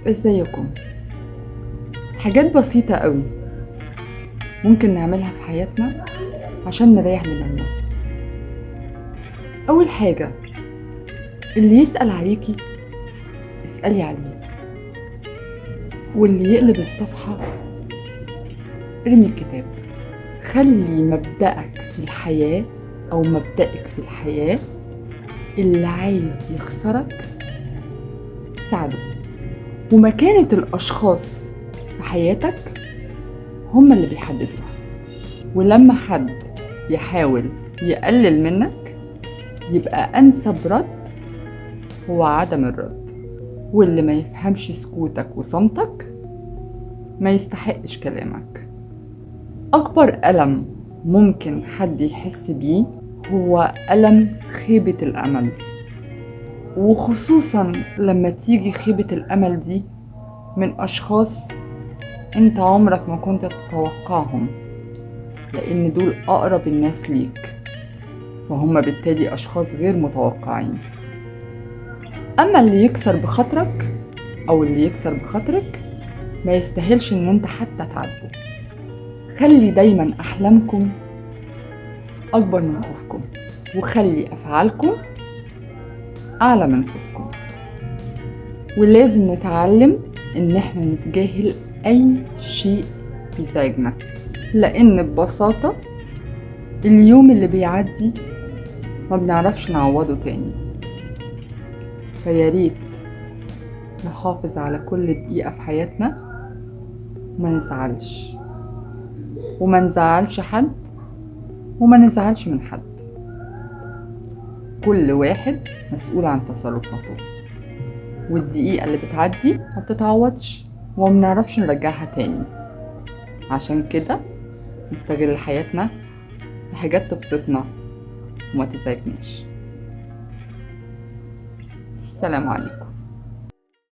ازيكم؟ حاجات بسيطة قوي ممكن نعملها في حياتنا عشان نريح دماغنا. أول حاجة، اللي يسأل عليكي اسألي عليه، واللي يقلب الصفحة ارمي الكتاب. خلي مبدأك في الحياة أو مبدأك في الحياة اللي عايز يخسرك ساعده. ومكانة الأشخاص في حياتك هما اللي بيحددوها. ولما حد يحاول يقلل منك يبقى أنسب رد هو عدم الرد. واللي ما يفهمش سكوتك وصمتك ما يستحقش كلامك. أكبر ألم ممكن حد يحس بيه هو ألم خيبة الأمل، وخصوصا لما تيجي خيبة الأمل دي من أشخاص انت عمرك ما كنت تتوقعهم، لأن دول أقرب الناس ليك، فهم بالتالي أشخاص غير متوقعين. أما اللي يكسر بخاطرك أو اللي يكسر بخاطرك ما يستاهلش إن انت حتى تعاتبه. خلي دايما أحلامكم أكبر من خوفكم، وخلي أفعالكم أعلى من صوتكم. ولازم نتعلم إن احنا نتجاهل أي شيء بيزعجنا، لأن ببساطة اليوم اللي بيعدي ما بنعرفش نعوضه تاني. فياريت نحافظ على كل دقيقة في حياتنا وما نزعلش، وما نزعلش حد، وما نزعلش من حد. كل واحد مسؤول عن تصرفاته، والدقيقة اللي بتعدي ما بتتعوضش وما بنعرفش نرجعها تاني. عشان كده نستغل حياتنا في حاجات تبسطنا وما تزعجناش. السلام عليكم.